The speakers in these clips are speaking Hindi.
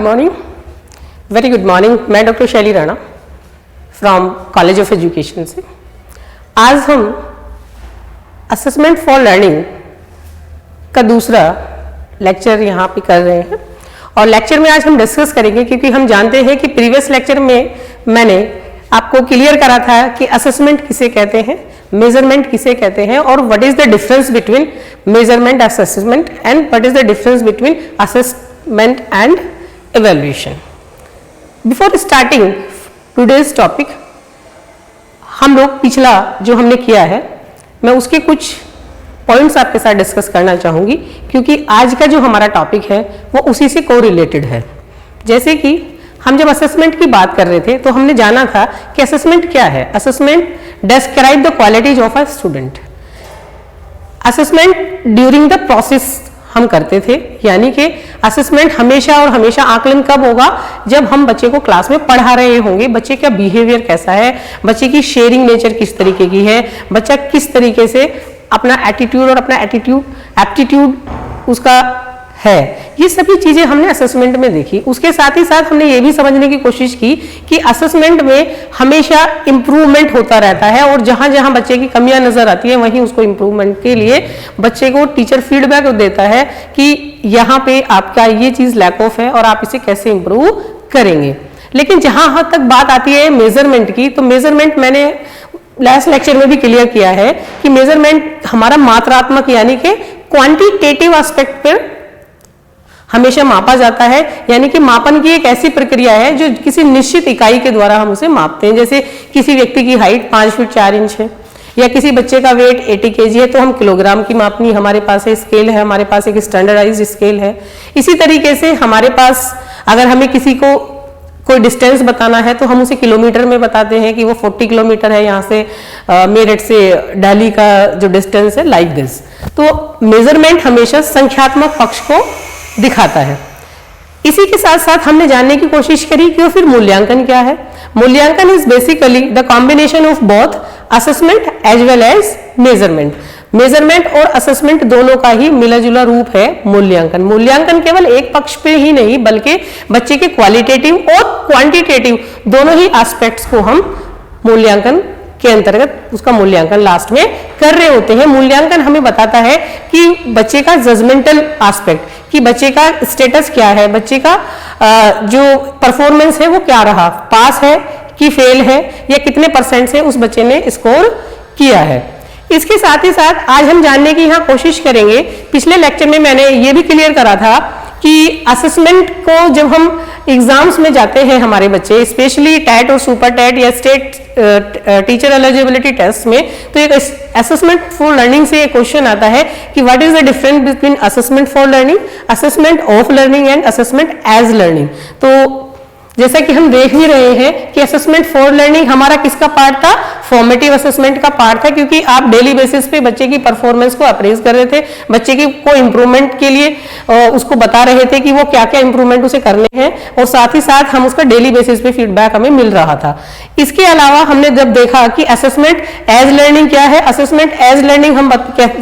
Morning, very good morning. मैं डॉक्टर शैली Rana from college of education से। आज हम असेसमेंट फॉर लर्निंग का दूसरा लेक्चर यहाँ पे कर रहे हैं और लेक्चर में आज हम डिस्कस करेंगे, क्योंकि हम जानते हैं कि प्रीवियस लेक्चर में मैंने आपको क्लियर करा था कि असेसमेंट किसे कहते हैं, मेजरमेंट किसे कहते हैं और what is the difference between measurement assessment and what is the difference between assessment and evaluation. Before starting today's topic, हम लोग पिछला जो हमने किया है मैं उसके कुछ पॉइंट्स आपके साथ डिस्कस करना चाहूंगी, क्योंकि आज का जो हमारा टॉपिक है वो उसी से कोरिलेटेड है। जैसे कि हम जब असेसमेंट की बात कर रहे थे तो हमने जाना था कि असेसमेंट क्या है। Assessment describe the qualities of a student. Assessment during the process हम करते थे, यानी कि असेसमेंट हमेशा और हमेशा आकलन कब होगा, जब हम बच्चे को क्लास में पढ़ा रहे होंगे, बच्चे का बिहेवियर कैसा है, बच्चे की शेयरिंग नेचर किस तरीके की है, बच्चा किस तरीके से अपना एटीट्यूड और अपना एप्टीट्यूड उसका है, ये सभी चीजें हमने असेसमेंट में देखी। उसके साथ ही साथ हमने ये भी समझने की कोशिश की कि असेसमेंट में हमेशा इंप्रूवमेंट होता रहता है और जहां जहां बच्चे की कमियां नजर आती है वहीं उसको इंप्रूवमेंट के लिए बच्चे को टीचर फीडबैक देता है कि यहाँ पे आपका ये चीज लैक ऑफ है और आप इसे कैसे इंप्रूव करेंगे। लेकिन जहां तक बात आती है मेजरमेंट की, तो मेजरमेंट मैंने लास्ट लेक्चर में भी क्लियर किया है कि मेजरमेंट हमारा मात्रात्मक यानी कि क्वांटिटेटिव एस्पेक्ट पर हमेशा मापा जाता है, यानी कि मापन की एक ऐसी प्रक्रिया है जो किसी निश्चित इकाई के द्वारा हम उसे मापते हैं। जैसे किसी व्यक्ति की हाइट 5 फीट 4 इंच है या किसी बच्चे का वेट 80 kg है तो हम किलोग्राम की मापनी हमारे पास है, स्केल है, हमारे पास एक स्टैंडर्डाइज्ड स्केल है। इसी तरीके से हमारे पास अगर हमें किसी को कोई डिस्टेंस बताना है तो हम उसे किलोमीटर में बताते हैं कि वो 40 किलोमीटर है यहाँ से मेरठ से दिल्ली का जो डिस्टेंस है, लाइक दिस। तो मेजरमेंट हमेशा संख्यात्मक पक्ष को दिखाता है। इसी के साथ साथ हमने जानने की कोशिश करी कि फिर मूल्यांकन क्या है। मूल्यांकन is basically the combination of both assessment as well as measurement. Measurement और असेसमेंट दोनों का ही मिला जुला रूप है मूल्यांकन। मूल्यांकन केवल एक पक्ष पे ही नहीं बल्कि बच्चे के क्वालिटेटिव और क्वांटिटेटिव दोनों ही एस्पेक्ट्स को हम मूल्यांकन के अंतर्गत उसका मूल्यांकन लास्ट में कर रहे होते हैं। मूल्यांकन हमें बताता है कि बच्चे का जजमेंटल एस्पेक्ट, कि बच्चे का स्टेटस क्या है, बच्चे का जो परफॉर्मेंस है वो क्या रहा, पास है कि फेल है या कितने परसेंट से उस बच्चे ने स्कोर किया है। इसके साथ ही साथ आज हम जानने की यहाँ कोशिश करेंगे, पिछले लेक्चर में मैंने ये भी क्लियर करा था कि असेसमेंट को जब हम एग्जाम्स में जाते हैं हमारे बच्चे, स्पेशली टैट और सुपर टैट या स्टेट टीचर एलिजिबिलिटी टेस्ट में, तो एक असेसमेंट फॉर लर्निंग से एक क्वेश्चन आता है कि what is the difference between assessment for learning, assessment of learning and assessment as learning. तो जैसा कि हम देख ही रहे हैं कि असेसमेंट फॉर लर्निंग हमारा किसका पार्ट था, फॉर्मेटिव असेसमेंट का पार्ट था, क्योंकि आप डेली बेसिस पे बच्चे की परफॉर्मेंस को अप्रेज कर रहे थे, बच्चे की को इंप्रूवमेंट के लिए उसको बता रहे थे कि वो क्या क्या इंप्रूवमेंट उसे करने हैं और साथ ही साथ हम उसका डेली बेसिस पे फीडबैक हमें मिल रहा था। इसके अलावा हमने जब देखा कि असेसमेंट एज लर्निंग क्या है, असेसमेंट एज लर्निंग हम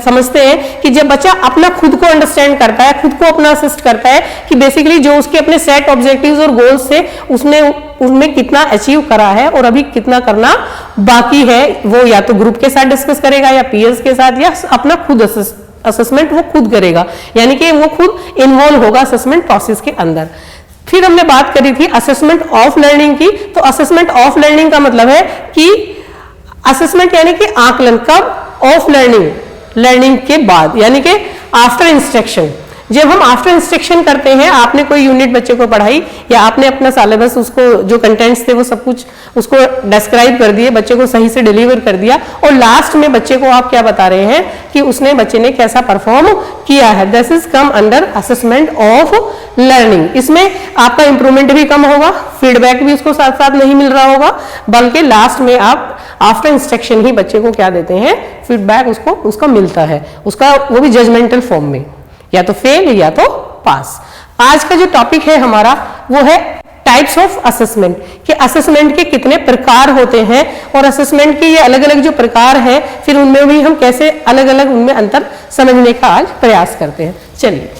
समझते हैं कि जब बच्चा अपना खुद को अंडरस्टैंड करता है, खुद को अपना असिस्ट करता है कि बेसिकली जो उसके अपने सेट ऑब्जेक्टिव्स और गोल्स से उसने उनमें कितना अचीव करा है और अभी कितना करना बाकी है, वो या तो ग्रुप के साथ डिस्कस करेगा या पीयर्स के साथ या अपना खुद असेसमेंट वो खुद करेगा, यानी कि वो खुद इन्वॉल्व होगा असेसमेंट प्रोसेस के अंदर। फिर हमने बात करी थी असेसमेंट ऑफ लर्निंग की। तो असेसमेंट ऑफ लर्निंग का मतलब है कि असेसमेंट यानी कि आकलन कब, ऑफ लर्निंग के बाद, यानी कि आफ्टर इंस्ट्रक्शन। जब हम आफ्टर इंस्ट्रक्शन करते हैं, आपने कोई यूनिट बच्चे को पढ़ाई या आपने अपना सिलेबस उसको जो कंटेंट्स थे वो सब कुछ उसको डिस्क्राइब कर दिए, बच्चे को सही से डिलीवर कर दिया और लास्ट में बच्चे को आप क्या बता रहे हैं कि बच्चे ने कैसा परफॉर्म किया है। This is come under assessment of learning. इसमें आपका इंप्रूवमेंट भी कम होगा, फीडबैक भी उसको साथ साथ नहीं मिल रहा होगा, बल्कि लास्ट में आप आफ्टर इंस्ट्रक्शन ही बच्चे को क्या देते हैं, फीडबैक उसको उसका मिलता है, उसका वो भी जजमेंटल फॉर्म में, या तो फेल या तो पास। आज का जो टॉपिक है हमारा वो है टाइप्स ऑफ असेसमेंट, कि असेसमेंट के कितने प्रकार होते हैं और असेसमेंट के ये अलग अलग जो प्रकार हैं फिर उनमें भी हम कैसे अलग अलग उनमें अंतर समझने का आज प्रयास करते हैं। चलिए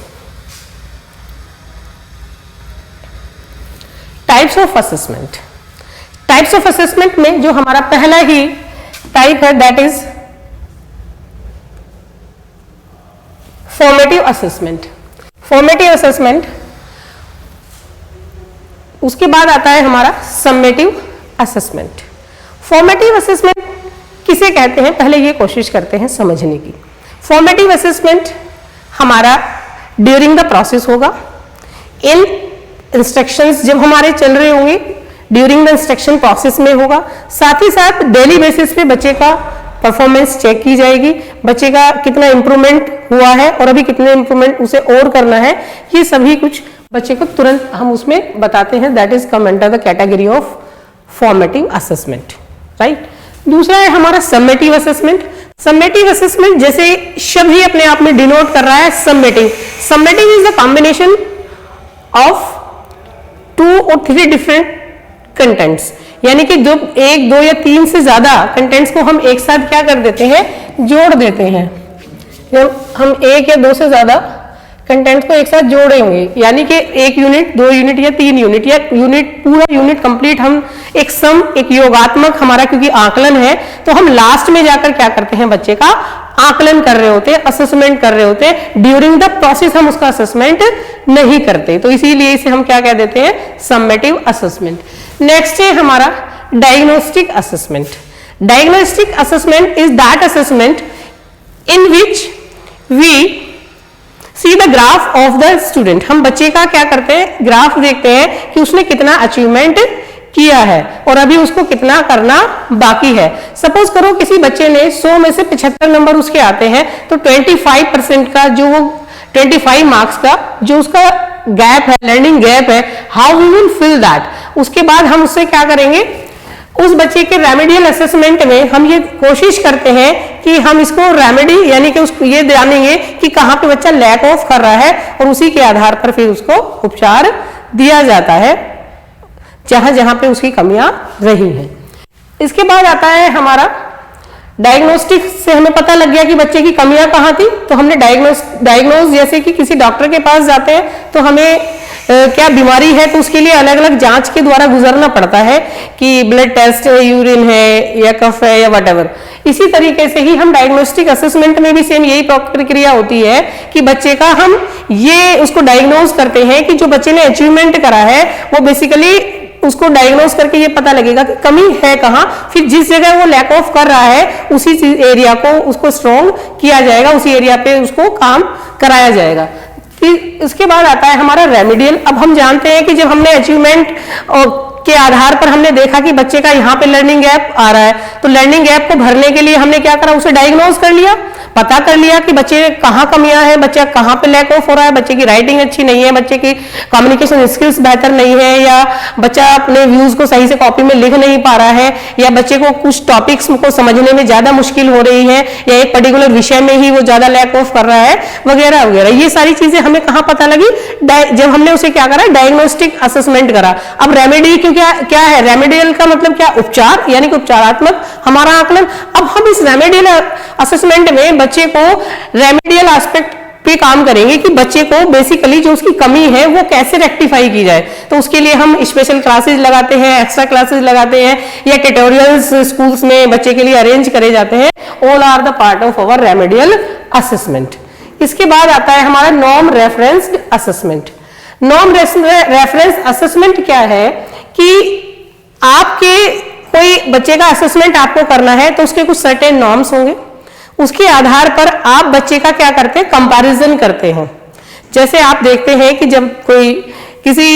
types of assessment. Types of assessment में जो हमारा पहला ही टाइप है that is formative assessment. Formative assessment, उसके बाद आता है हमारा समेटिव असेसमेंट। फॉर्मेटिव असेसमेंट किसे कहते हैं, पहले ये कोशिश करते हैं समझने की। फॉर्मेटिव असेसमेंट हमारा ड्यूरिंग द प्रोसेस होगा, इन इंस्ट्रक्शंस जब हमारे चल रहे होंगे ड्यूरिंग द इंस्ट्रक्शन प्रोसेस में होगा, साथ ही साथ डेली बेसिस पे बच्चे का परफॉर्मेंस चेक की जाएगी, बच्चे का कितना इंप्रूवमेंट हुआ है और अभी कितने इंप्रूवमेंट उसे और करना है, ये सभी कुछ बच्चे को तुरंत हम उसमें बताते हैं। That is come under the category of formative assessment, right. दूसरा है हमारा समेटिव असेसमेंट। समेटिव असेसमेंट जैसे शब्द ही अपने आप में डिनोट कर रहा है summative. Summative is the combination of 2 और 3 डिफरेंट कंटेंट्स, यानी कि जो 1, 2 या 3 से ज्यादा कंटेंट्स को हम एक साथ क्या कर देते हैं, जोड़ देते हैं। जब हम 1 या 2 से ज्यादा कंटेंट्स को एक साथ जोड़ेंगे, यानी कि 1 यूनिट, 2 यूनिट या 3 यूनिट या यूनिट, पूरा यूनिट कंप्लीट, हम एक सम, एक योगात्मक हमारा क्योंकि आकलन है, तो हम लास्ट में जाकर क्या करते हैं, बच्चे का आकलन कर रहे होते हैं, असेसमेंट कर रहे होते हैं। ड्यूरिंग द प्रोसेस हम उसका असेसमेंट नहीं करते, तो इसीलिए इसे हम क्या कह देते हैं, समेटिव असेसमेंट। नेक्स्ट है हमारा diagnostic assessment. Diagnostic assessment is that assessment in which we see the graph of the student. हम बच्चे का क्या करते हैं, ग्राफ देखते हैं कि उसने कितना अचीवमेंट किया है और अभी उसको कितना करना बाकी है। सपोज करो किसी बच्चे ने 100 में से 75 नंबर उसके आते हैं, तो 25% का जो वो 25 मार्क्स का जो उसका गैप है, लर्निंग गैप है, how we will fill that. उसके बाद हम उससे क्या करेंगे, उस बच्चे के रेमेडियल असेसमेंट में हम ये कोशिश करते हैं कि हम इसको रेमेडी यानी कि उसको ये जानेंगे कि कहाँ पे बच्चा लैक ऑफ कर रहा है और उसी के आधार पर फिर उसको उपचार दिया जाता है जहां जहां पे उसकी कमियां रही हैं। इसके बाद आता है हमारा डायग्नोस्टिक से हमें पता लग गया कि बच्चे की कमियां कहाँ थी, तो हमने डायग्नोज जैसे कि किसी डॉक्टर के पास जाते हैं तो हमें क्या बीमारी है, तो उसके लिए अलग अलग जांच के द्वारा गुजरना पड़ता है कि ब्लड टेस्ट है, यूरिन है या कफ है या व्हाटएवर। इसी तरीके से ही हम डायग्नोस्टिक असेसमेंट में भी सेम यही प्रक्रिया होती है कि बच्चे का हम ये उसको डायग्नोज करते हैं कि जो बच्चे ने अचीवमेंट करा है वो बेसिकली उसको डायग्नोज करके ये पता लगेगा कि कमी है कहाँ, फिर जिस जगह वो लैक ऑफ कर रहा है उसी एरिया को उसको स्ट्रॉन्ग किया जाएगा, उसी एरिया पे उसको काम कराया जाएगा। फिर इसके बाद आता है हमारा रेमेडियल। अब हम जानते हैं कि जब हमने अचीवमेंट के आधार पर हमने देखा कि बच्चे का यहाँ पे लर्निंग गैप आ रहा है, तो लर्निंग गैप को भरने के लिए हमने क्या करा, उसे डायग्नोज कर लिया, पता कर लिया कि बच्चे कहाँ कमियां हैं, बच्चा कहाँ पे लैक ऑफ हो रहा है, बच्चे की राइटिंग अच्छी नहीं है, बच्चे की कम्युनिकेशन स्किल्स बेहतर नहीं है, या बच्चा अपने व्यूज को सही से कॉपी में लिख नहीं पा रहा है, या बच्चे को कुछ टॉपिक्स को समझने में ज्यादा मुश्किल हो रही है, या एक पर्टिकुलर विषय में ही वो ज्यादा लैक ऑफ कर रहा है, वगैरह वगैरह। ये सारी चीजें हमें कहाँ पता लगी, जब हमने उसे क्या करा, डायग्नोस्टिक असेसमेंट करा। अब रेमेडी क्या है, रेमेडियल का मतलब क्या, उपचार, यानी कि उपचारात्मक हमारा आकलन। अब हम इस रेमेडियल असेसमेंट में बच्चे को रेमेडियल एस्पेक्ट पे काम करेंगे कि बच्चे को बेसिकली जो उसकी कमी है वो कैसे रेक्टिफाई की जाए। तो उसके लिए हम स्पेशल क्लासेस लगाते हैं, एक्स्ट्रा क्लासेस लगाते हैं, या ट्यूटोरियल्स स्कूल्स में बच्चे के लिए अरेंज करे जाते हैं। All are the part of our remedial assessment. इसके बाद आता है हमारा norm referenced assessment. Norm reference assessment क्या है कि आपके कोई बच्चे का असेसमेंट आपको करना है तो उसके कुछ सर्टेन नॉर्म्स होंगे, उसके आधार पर आप बच्चे का क्या करते हैं, कंपैरिजन करते हैं। जैसे आप देखते हैं कि जब कोई किसी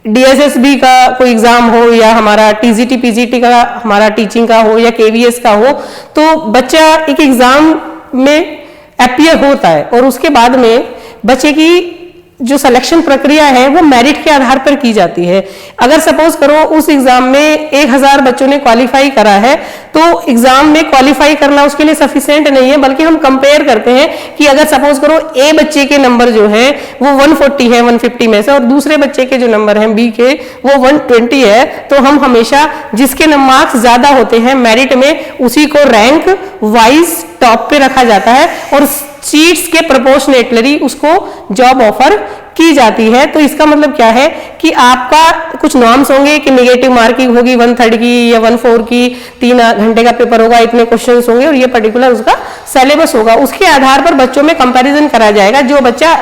DSSB का कोई एग्जाम हो, या हमारा TGT PGT का हमारा टीचिंग का हो, या KVS का हो, तो बच्चा एक एग्जाम में अपीयर होता है और उसके बाद में बच्चे की जो सिलेक्शन प्रक्रिया है वो मेरिट के आधार पर की जाती है। अगर सपोज करो उस एग्जाम में 1000 बच्चों ने क्वालिफाई करा है, तो एग्जाम में क्वालिफाई करना उसके लिए सफिशिएंट नहीं है, बल्कि हम कंपेयर करते हैं कि अगर सपोज करो A बच्चे के नंबर जो है वो 140 है 150 में से, और दूसरे बच्चे के जो नंबर है B के वो 120 है, तो हम हमेशा जिसके मार्क्स ज्यादा होते हैं मेरिट में उसी को रैंक वाइज टॉप पे रखा जाता है और सीट्स के प्रोपोर्शनेटली उसको जॉब ऑफर की जाती है। तो इसका मतलब क्या है कि आपका कुछ नॉर्म्स होंगे कि नेगेटिव मार्किंग होगी 1/3 की या 1/4 की, 3 घंटे का पेपर होगा, इतने क्वेश्चंस होंगे और ये पर्टिकुलर उसका सिलेबस होगा। उसके आधार पर बच्चों में कंपैरिजन करा जाएगा। जो बच्चा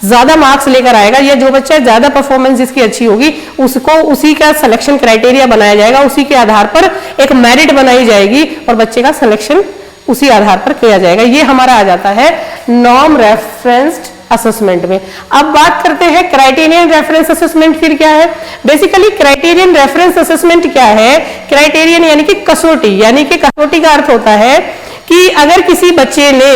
ज्यादा मार्क्स लेकर आएगा या जो बच्चा ज्यादा परफॉर्मेंस जिसकी अच्छी होगी उसको उसी का सिलेक्शन क्राइटेरिया बनाया जाएगा, उसी के आधार पर एक मेरिट बनाई जाएगी और बच्चे का सिलेक्शन उसी आधार पर किया जाएगा। ये हमारा आ जाता है नॉर्म रेफरेंस्ड असेसमेंट में। अब बात करते हैं क्राइटेरियन रेफरेंस असेसमेंट फिर क्या है। बेसिकली क्राइटेरियन रेफरेंस असेसमेंट क्या है? क्राइटेरियन यानी कि कसौटी, यानी कि कसौटी का अर्थ होता है कि अगर किसी बच्चे ने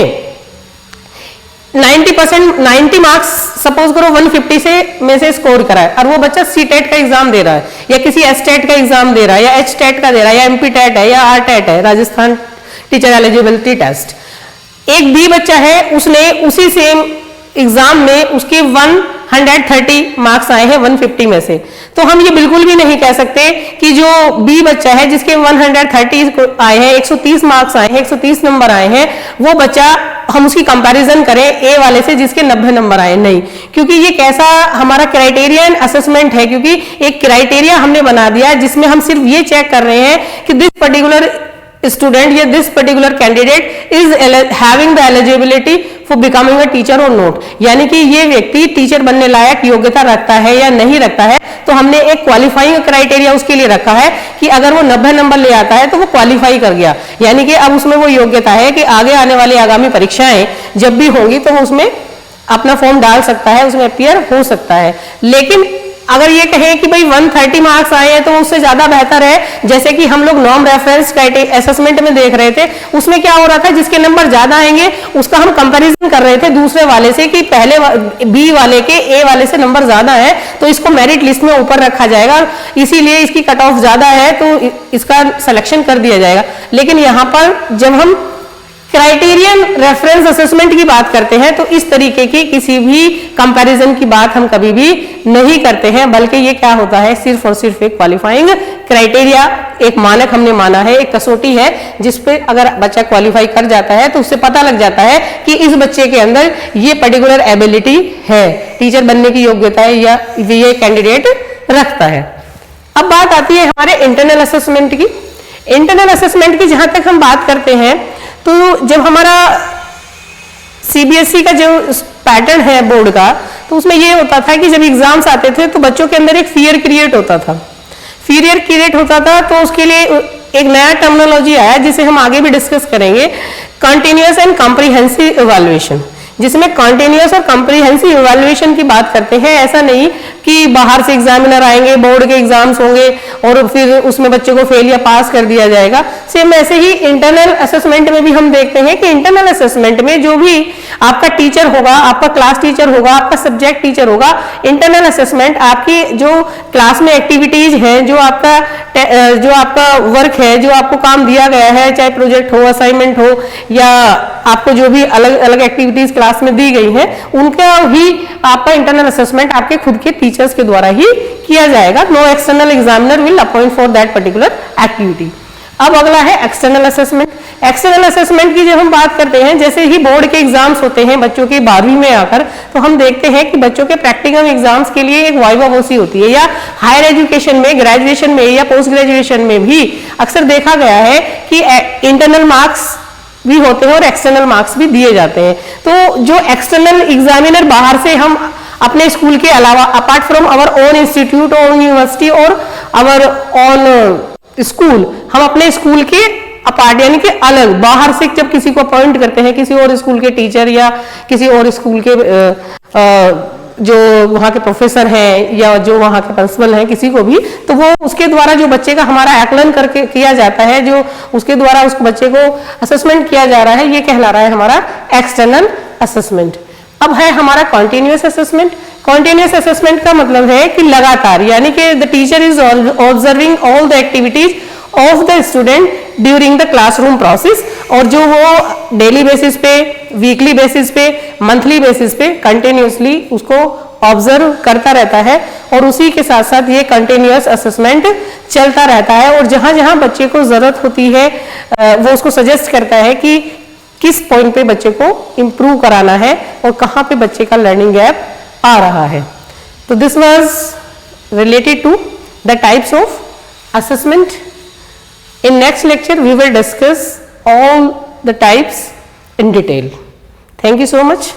90 मार्क्स सपोज करो 150 से में से स्कोर करा है और वो बच्चा सीटेट का एग्जाम दे रहा है या किसी एसटेट का एग्जाम दे रहा है या एचटेट का दे रहा है या एमपी टेट है या आरटेट है, राजस्थान टीचर एलिजिबिलिटी टेस्ट। एक बी बच्चा है, उसने उसी सेम एग्जाम में उसके 130 मार्क्स आए हैं 150 में से, तो हम ये बिल्कुल भी नहीं कह सकते कि जो बी बच्चा है जिसके 130 आए हैं, 130 मार्क्स आए हैं, 130 नंबर आए हैं, वो बच्चा हम उसकी कंपैरिजन करें ए वाले से जिसके 90 नंबर आए। नहीं, क्योंकि ये कैसा हमारा क्राइटेरियन असेसमेंट है, क्योंकि एक क्राइटेरिया हमने बना दिया जिसमें हम सिर्फ ये चेक कर रहे हैं कि दिस पर्टिकुलर स्टूडेंट या this particular candidate is having the eligibility for becoming a teacher और नॉट, यानी कि ये व्यक्ति टीचर बनने लायक योग्यता रखता है या नहीं रखता है। तो हमने एक क्वालिफाइंग क्राइटेरिया उसके लिए रखा है कि अगर वो 90 नंबर ले आता है तो वो क्वालिफाई कर गया, यानी कि अब उसमें वो योग्यता है कि आगे आने वाली आगामी परीक्षाएं जब भी होंगी तो वो उसमें अपना फॉर्म डाल सकता है, उसमें अपीयर हो सकता है। लेकिन अगर ये कहें कि भाई 130 मार्क्स आए हैं तो उससे ज्यादा बेहतर है, जैसे कि हम लोग नॉर्म रेफरेंस असेसमेंट में देख रहे थे, उसमें क्या हो रहा था, जिसके नंबर ज्यादा आएंगे उसका हम कंपैरिजन कर रहे थे दूसरे वाले से कि पहले बी वाले के ए वाले से नंबर ज्यादा है तो इसको मेरिट लिस्ट में ऊपर रखा जाएगा, इसीलिए इसकी कट ऑफ ज्यादा है तो इसका सिलेक्शन कर दिया जाएगा। लेकिन यहाँ पर जब हम क्राइटेरियन रेफरेंस असेसमेंट की बात करते हैं तो इस तरीके की किसी भी कंपैरिजन की बात हम कभी भी नहीं करते हैं, बल्कि ये क्या होता है, सिर्फ और सिर्फ एक क्वालिफाइंग क्राइटेरिया, एक मानक हमने माना है, एक कसौटी है जिसपे अगर बच्चा क्वालिफाई कर जाता है तो उससे पता लग जाता है कि इस बच्चे के अंदर ये पर्टिकुलर एबिलिटी है, टीचर बनने की योग्यता है या ये कैंडिडेट रखता है। अब बात आती है हमारे इंटरनल असेसमेंट की। इंटरनल असेसमेंट की जहां तक हम बात करते हैं तो जब हमारा सीबीएसई का जो पैटर्न है बोर्ड का, तो उसमें ये होता था कि जब एग्जाम्स आते थे तो बच्चों के अंदर एक फियर क्रिएट होता था। फियर क्रिएट होता था तो उसके लिए एक नया टर्मिनोलॉजी आया जिसे हम आगे भी डिस्कस करेंगे, कंटिन्यूअस एंड कॉम्प्रिहेंसिव इवैल्यूएशन, जिसमें कंटिन्यूअस और कॉम्प्रिहेंसिव इवैल्यूएशन की बात करते हैं। ऐसा नहीं कि बाहर से एग्जामिनर आएंगे, बोर्ड के एग्जाम्स होंगे और फिर उसमें बच्चे को फेल या पास कर दिया जाएगा। सेम ऐसे ही इंटरनल असेसमेंट में भी हम देखते हैं कि इंटरनल असेसमेंट में जो भी आपका टीचर होगा, आपका क्लास टीचर होगा, आपका सब्जेक्ट टीचर होगा, इंटरनल असेसमेंट आपकी जो क्लास में एक्टिविटीज है, जो आपका वर्क है, जो आपको काम दिया गया है, चाहे प्रोजेक्ट हो, असाइनमेंट हो या आपको जो भी अलग अलग एक्टिविटीज क्लास में दी गई हैं, उनका ही आपका इंटरनल असेसमेंट आपके खुद के टीचर्स के द्वारा ही किया जाएगा। No external examiner will appoint for that particular activity. अब अगला है एक्सटर्नल असेसमेंट। एक्सटर्नल असेसमेंट की जब हम बात करते हैं, जैसे ही बोर्ड के एग्जाम्स होते हैं बच्चों के 12वीं में आकर, तो हम देखते हैं कि बच्चों के प्रैक्टिकल एग्जाम्स के लिए एक वाइवा वोसी होती है, या हायर एजुकेशन में, ग्रेजुएशन में या पोस्ट ग्रेजुएशन में भी अक्सर देखा गया है कि इंटरनल मार्क्स भी होते हैं और एक्सटर्नल मार्क्स भी दिए जाते हैं। तो जो एक्सटर्नल एग्जामिनर बाहर से हम अपने स्कूल के अलावा, apart from our own institute और यूनिवर्सिटी और आवर ओन स्कूल, हम अपने स्कूल के अपार्ट यानी कि अलग बाहर से जब किसी को अपॉइंट करते हैं, किसी और स्कूल के टीचर या किसी और स्कूल के जो वहाँ के प्रोफेसर हैं या जो वहाँ के प्रिंसिपल हैं, किसी को भी, तो वो उसके द्वारा जो बच्चे का हमारा आकलन करके किया जाता है, जो उसके द्वारा उस बच्चे को असेसमेंट किया जा रहा है, ये कहला रहा है हमारा एक्सटर्नल असेसमेंट। अब है हमारा कॉन्टिन्यूअस असेसमेंट। कॉन्टिन्यूअस असेसमेंट का मतलब है कि लगातार, यानी कि the teacher is observing all the activities of the student during the classroom process, और जो वो डेली बेसिस पे, वीकली बेसिस पे, मंथली बेसिस पे कंटिन्यूअसली उसको ऑब्जर्व करता रहता है, और उसी के साथ साथ ये कंटिन्यूअस असेसमेंट चलता रहता है। और जहां जहां बच्चे को जरूरत होती है वो उसको सजेस्ट करता है कि किस पॉइंट पे बच्चे को इम्प्रूव कराना है और कहाँ पे बच्चे का लर्निंग गैप आ रहा है। तो this was related to the types of assessment. In next lecture we will discuss all the types in detail. Thank you so much.